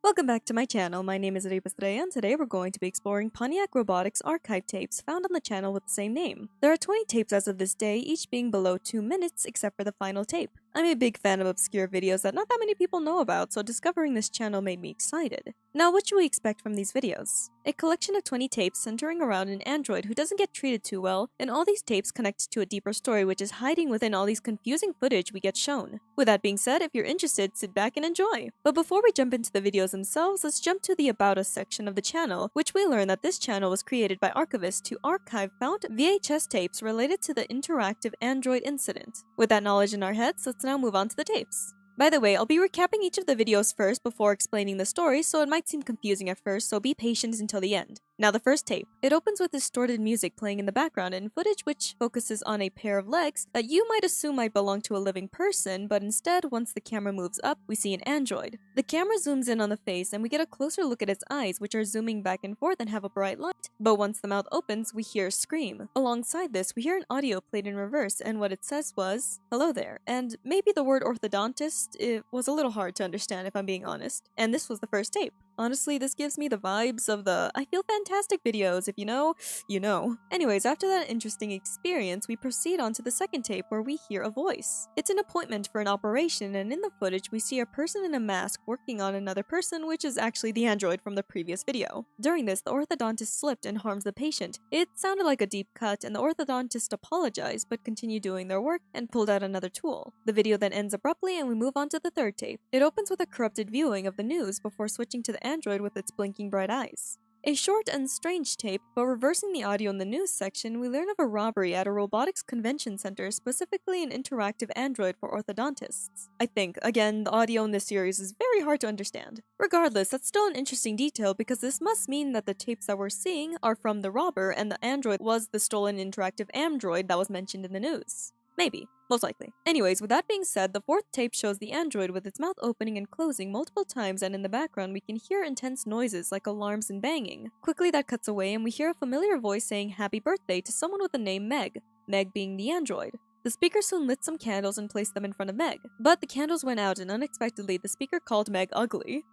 Welcome back to my channel. My name is Ripastreya, and today we're going to be exploring Pontiac Robotics Archive tapes found on the channel with the same name. There are 20 tapes as of this day, each being below 2 minutes except for the final tape. I'm a big fan of obscure videos that not that many people know about, so discovering this channel made me excited. Now, what should we expect from these videos? A collection of 20 tapes centering around an android who doesn't get treated too well, and all these tapes connect to a deeper story which is hiding within all these confusing footage we get shown. With that being said, if you're interested, sit back and enjoy. But before we jump into the videos themselves, let's jump to the About Us section of the channel, which we learn that this channel was created by archivists to archive found VHS tapes related to the interactive android incident. With that knowledge in our heads, let's now move on to the tapes. By the way, I'll be recapping each of the videos first before explaining the story, so it might seem confusing at first, so be patient until the end. Now the first tape. It opens with distorted music playing in the background and footage which focuses on a pair of legs that you might assume might belong to a living person, but instead, once the camera moves up, we see an android. The camera zooms in on the face and we get a closer look at its eyes, which are zooming back and forth and have a bright light. But once the mouth opens, we hear a scream. Alongside this, we hear an audio played in reverse, and what it says was, "Hello there," and maybe the word orthodontist, it was a little hard to understand if I'm being honest. And this was the first tape. Honestly, this gives me the vibes of the I Feel Fantastic videos. If you know, you know. Anyways, after that interesting experience, we proceed on to the second tape where we hear a voice. It's an appointment for an operation, and in the footage, we see a person in a mask working on another person, which is actually the android from the previous video. During this, the orthodontist slipped and harms the patient. It sounded like a deep cut, and the orthodontist apologized but continued doing their work and pulled out another tool. The video then ends abruptly, and we move on to the third tape. It opens with a corrupted viewing of the news before switching to the android with its blinking bright eyes. A short and strange tape, but reversing the audio in the news section, we learn of a robbery at a robotics convention center, specifically an interactive android for orthodontists. I think, again, the audio in this series is very hard to understand. Regardless, that's still an interesting detail because this must mean that the tapes that we're seeing are from the robber and the android was the stolen interactive android that was mentioned in the news. Maybe. Most likely. Anyways, with that being said, the fourth tape shows the android with its mouth opening and closing multiple times, and in the background we can hear intense noises like alarms and banging. Quickly that cuts away and we hear a familiar voice saying happy birthday to someone with the name Meg, Meg being the android. The speaker soon lit some candles and placed them in front of Meg, but the candles went out and unexpectedly the speaker called Meg ugly.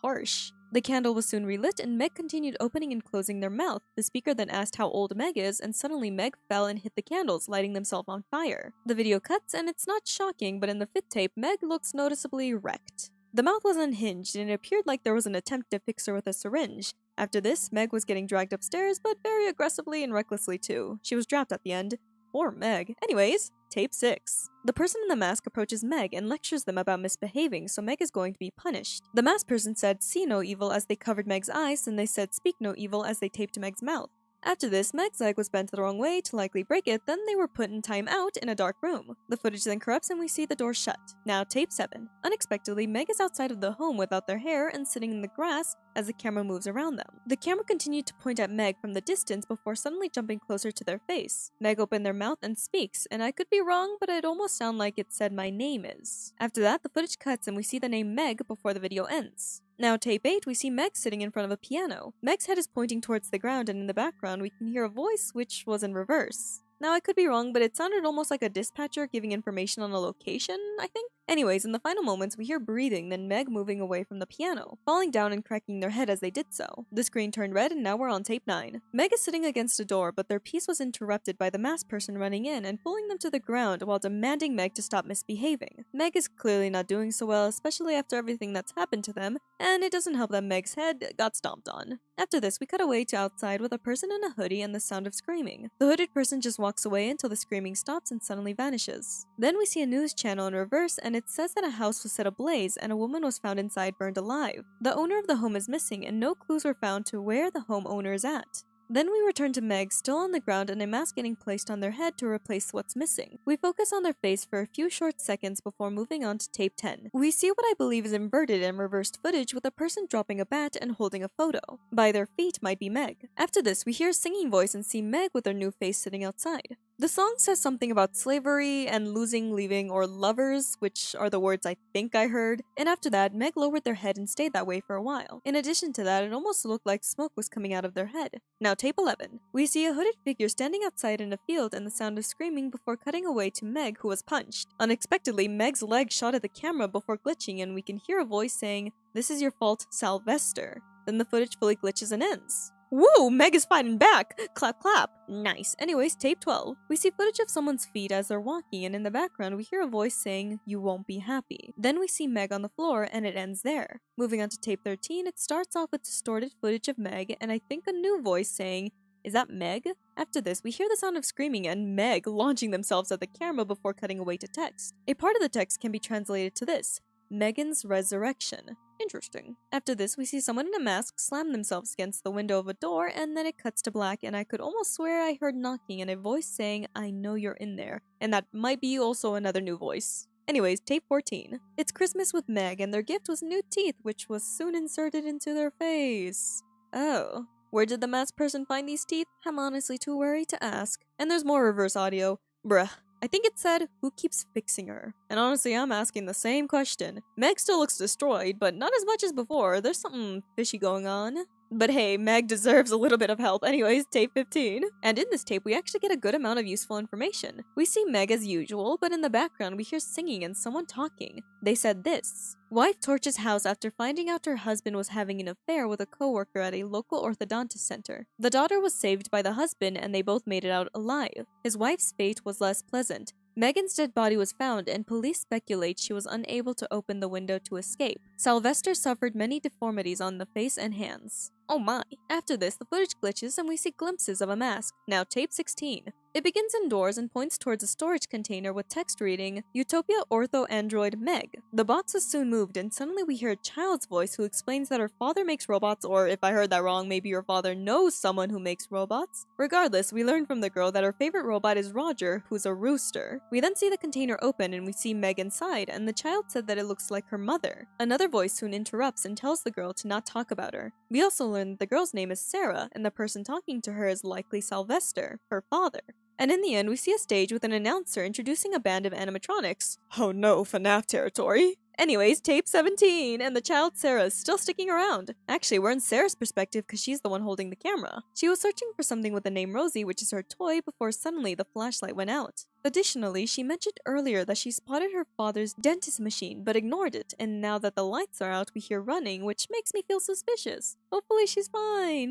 Harsh. The candle was soon relit and Meg continued opening and closing their mouth. The speaker then asked how old Meg is, and suddenly Meg fell and hit the candles, lighting themselves on fire. The video cuts and it's not shocking, but in the fifth tape, Meg looks noticeably wrecked. The mouth was unhinged and it appeared like there was an attempt to fix her with a syringe. After this, Meg was getting dragged upstairs, but very aggressively and recklessly too. She was dropped at the end. Poor Meg. Anyways, tape 6. The person in the mask approaches Meg and lectures them about misbehaving, so Meg is going to be punished. The masked person said see no evil as they covered Meg's eyes, and they said speak no evil as they taped Meg's mouth. After this, Meg's leg was bent the wrong way to likely break it, then they were put in time out in a dark room. The footage then corrupts and we see the door shut. Now tape 7. Unexpectedly, Meg is outside of the home without their hair and sitting in the grass as the camera moves around them. The camera continued to point at Meg from the distance before suddenly jumping closer to their face. Meg opened their mouth and speaks, and I could be wrong, but it almost sounded like it said my name is. After that, the footage cuts and we see the name Meg before the video ends. Now tape 8, we see Meg sitting in front of a piano. Meg's head is pointing towards the ground, and in the background we can hear a voice which was in reverse. Now I could be wrong, but it sounded almost like a dispatcher giving information on a location, I think? Anyways, in the final moments, we hear breathing, then Meg moving away from the piano, falling down and cracking their head as they did so. The screen turned red and now we're on tape 9. Meg is sitting against a door, but their peace was interrupted by the masked person running in and pulling them to the ground while demanding Meg to stop misbehaving. Meg is clearly not doing so well, especially after everything that's happened to them, and it doesn't help that Meg's head got stomped on. After this, we cut away to outside with a person in a hoodie and the sound of screaming. The hooded person just walks away until the screaming stops and suddenly vanishes. Then we see a news channel in reverse and it says that a house was set ablaze and a woman was found inside burned alive. The owner of the home is missing and no clues were found to where the homeowner is at. Then we return to Meg still on the ground and a mask getting placed on their head to replace what's missing. We focus on their face for a few short seconds before moving on to tape 10. We see what I believe is inverted and reversed footage with a person dropping a bat and holding a photo. By their feet might be Meg. After this, we hear a singing voice and see Meg with her new face sitting outside. The song says something about slavery and losing, leaving, or lovers, which are the words I think I heard, and after that, Meg lowered their head and stayed that way for a while. In addition to that, it almost looked like smoke was coming out of their head. Now tape 11. We see a hooded figure standing outside in a field and the sound of screaming before cutting away to Meg, who was punched. Unexpectedly, Meg's leg shot at the camera before glitching and we can hear a voice saying, "This is your fault, Sylvester." Then the footage fully glitches and ends. Woo! Meg is fighting back! Clap clap! Nice. Anyways, tape 12. We see footage of someone's feet as they're walking, and in the background we hear a voice saying, "You won't be happy." Then we see Meg on the floor, and it ends there. Moving on to tape 13, it starts off with distorted footage of Meg, and I think a new voice saying, "Is that Meg?" After this, we hear the sound of screaming and Meg launching themselves at the camera before cutting away to text. A part of the text can be translated to this: Megan's resurrection. Interesting. After this, we see someone in a mask slam themselves against the window of a door, and then it cuts to black, and I could almost swear I heard knocking and a voice saying, "I know you're in there." And that might be also another new voice. Anyways, tape 14. It's Christmas with Meg, and their gift was new teeth, which was soon inserted into their face. Oh. Where did the masked person find these teeth? I'm honestly too worried to ask. And there's more reverse audio. Bruh. I think it said, "Who keeps fixing her?" And honestly, I'm asking the same question. Meg still looks destroyed, but not as much as before. There's something fishy going on. But hey, Meg deserves a little bit of help. Anyways, tape 15. And in this tape, we actually get a good amount of useful information. We see Meg as usual, but in the background, we hear singing and someone talking. They said this: "Wife torches house after finding out her husband was having an affair with a coworker at a local orthodontist center. The daughter was saved by the husband and they both made it out alive. His wife's fate was less pleasant. Megan's dead body was found and police speculate she was unable to open the window to escape. Sylvester suffered many deformities on the face and hands." Oh my. After this, the footage glitches and we see glimpses of a mask. Now tape 16. It begins indoors and points towards a storage container with text reading, "Utopia Ortho Android Meg." The box is soon moved and suddenly we hear a child's voice who explains that her father makes robots, or if I heard that wrong, maybe your father knows someone who makes robots. Regardless, we learn from the girl that her favorite robot is Roger, who's a rooster. We then see the container open and we see Meg inside, and the child said that it looks like her mother. Another voice soon interrupts and tells the girl to not talk about her. We also learn that the girl's name is Sarah, and the person talking to her is likely Sylvester, her father. And in the end, we see a stage with an announcer introducing a band of animatronics. Oh no, FNAF territory. Anyways, tape 17, and the child Sarah is still sticking around. Actually, we're in Sarah's perspective because she's the one holding the camera. She was searching for something with the name Rosie, which is her toy, before suddenly the flashlight went out. Additionally, she mentioned earlier that she spotted her father's dentist machine, but ignored it, and now that the lights are out, we hear running, which makes me feel suspicious. Hopefully she's fine.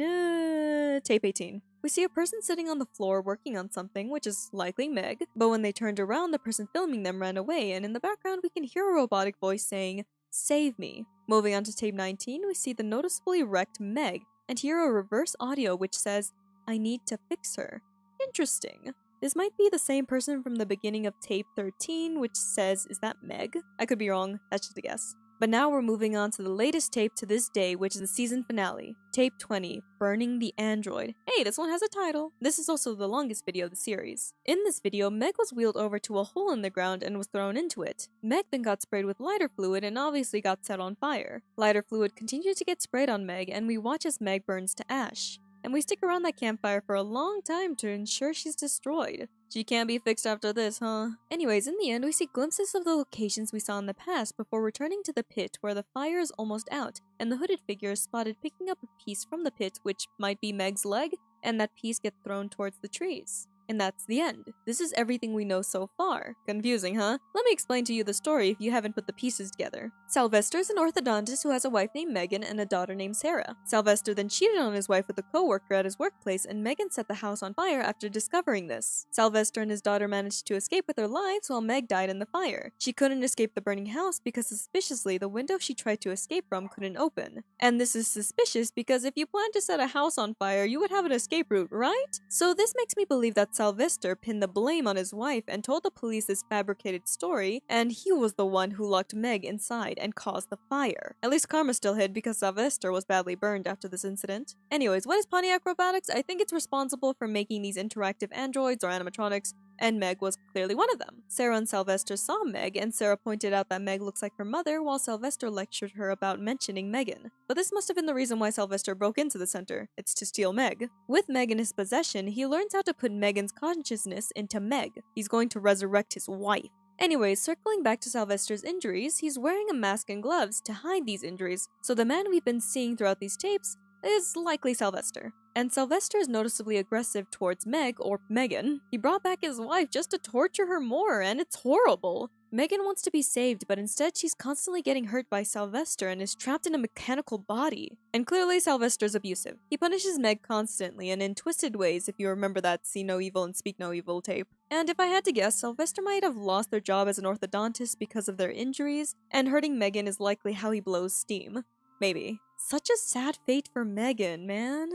Tape 18. We see a person sitting on the floor working on something, which is likely Meg, but when they turned around, the person filming them ran away, and in the background we can hear a robotic voice saying, "Save me." Moving on to tape 19, we see the noticeably wrecked Meg, and hear a reverse audio which says, "I need to fix her." Interesting. This might be the same person from the beginning of tape 13, which says, "Is that Meg?" I could be wrong, that's just a guess. But now we're moving on to the latest tape to this day, which is the season finale. Tape 20, Burning the Android. Hey, this one has a title. This is also the longest video of the series. In this video, Meg was wheeled over to a hole in the ground and was thrown into it. Meg then got sprayed with lighter fluid and obviously got set on fire. Lighter fluid continued to get sprayed on Meg, and we watch as Meg burns to ash. And we stick around that campfire for a long time to ensure she's destroyed. She can't be fixed after this, huh? Anyways, in the end, we see glimpses of the locations we saw in the past before returning to the pit where the fire is almost out, and the hooded figure is spotted picking up a piece from the pit, which might be Meg's leg, and that piece gets thrown towards the trees. And that's the end. This is everything we know so far. Confusing, huh? Let me explain to you the story if you haven't put the pieces together. Sylvester is an orthodontist who has a wife named Megan and a daughter named Sarah. Sylvester then cheated on his wife with a coworker at his workplace, and Megan set the house on fire after discovering this. Sylvester and his daughter managed to escape with their lives while Meg died in the fire. She couldn't escape the burning house because suspiciously the window she tried to escape from couldn't open. And this is suspicious because if you plan to set a house on fire, you would have an escape route, right? So this makes me believe that Sylvester pinned the blame on his wife and told the police this fabricated story, and he was the one who locked Meg inside and caused the fire. At least karma still hid because Sylvester was badly burned after this incident. Anyways, what is Pontiac Robotics? I think it's responsible for making these interactive androids or animatronics, and Meg was clearly one of them. Sarah and Sylvester saw Meg, and Sarah pointed out that Meg looks like her mother, while Sylvester lectured her about mentioning Megan. but this must have been the reason why Sylvester broke into the center. It's to steal Meg. With Meg in his possession, he learns how to put Megan's consciousness into Meg. He's going to resurrect his wife. Anyways, circling back to Sylvester's injuries, he's wearing a mask and gloves to hide these injuries, so the man we've been seeing throughout these tapes is likely Sylvester. And Sylvester is noticeably aggressive towards Meg, or Megan. He brought back his wife just to torture her more, and it's horrible. Megan wants to be saved, but instead she's constantly getting hurt by Sylvester and is trapped in a mechanical body. And clearly Sylvester's abusive. He punishes Meg constantly and in twisted ways, if you remember that See No Evil and Speak No Evil tape. And if I had to guess, Sylvester might have lost their job as an orthodontist because of their injuries, and hurting Megan is likely how he blows steam. Maybe. Such a sad fate for Megan, man.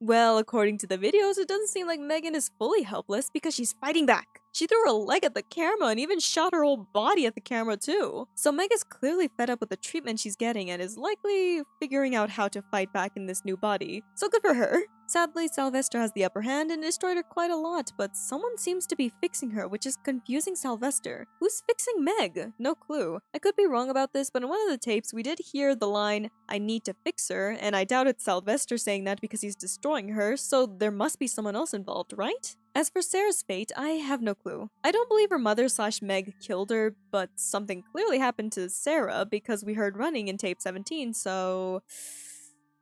Well, according to the videos, it doesn't seem like Megan is fully helpless because she's fighting back. She threw her leg at the camera and even shot her whole body at the camera too. So Meg is clearly fed up with the treatment she's getting and is likely figuring out how to fight back in this new body. So good for her. Sadly, Sylvester has the upper hand and destroyed her quite a lot, but someone seems to be fixing her, which is confusing Sylvester. Who's fixing Meg? No clue. I could be wrong about this, but in one of the tapes, we did hear the line, "I need to fix her," and I doubt it's Sylvester saying that because he's destroying her, so there must be someone else involved, right? As for Sarah's fate, I have no clue. I don't believe her mother/Meg killed her, but something clearly happened to Sarah because we heard running in tape 17, so...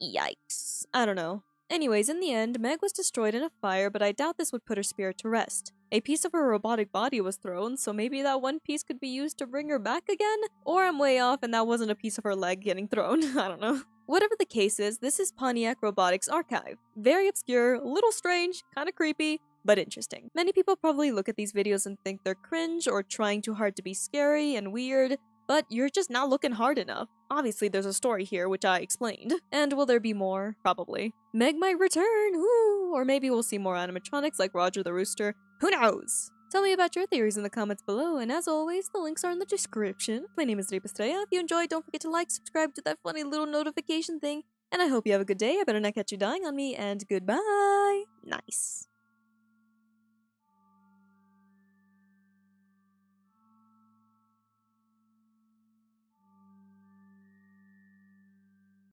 Yikes. I don't know. Anyways, in the end, Meg was destroyed in a fire, but I doubt this would put her spirit to rest. A piece of her robotic body was thrown, so maybe that one piece could be used to bring her back again? Or I'm way off and that wasn't a piece of her leg getting thrown. I don't know. Whatever the case is, this is Pontiac Robotics Archive. Very obscure, a little strange, kinda creepy, but interesting. Many people probably look at these videos and think they're cringe or trying too hard to be scary and weird, but you're just not looking hard enough. Obviously there's a story here, which I explained. And will there be more? Probably. Meg might return, ooh, or maybe we'll see more animatronics like Roger the Rooster. Who knows? Tell me about your theories in the comments below, and as always, the links are in the description. My name is Estrella. If you enjoyed, don't forget to like, subscribe to that funny little notification thing, and I hope you have a good day. I better not catch you dying on me, and goodbye! Nice.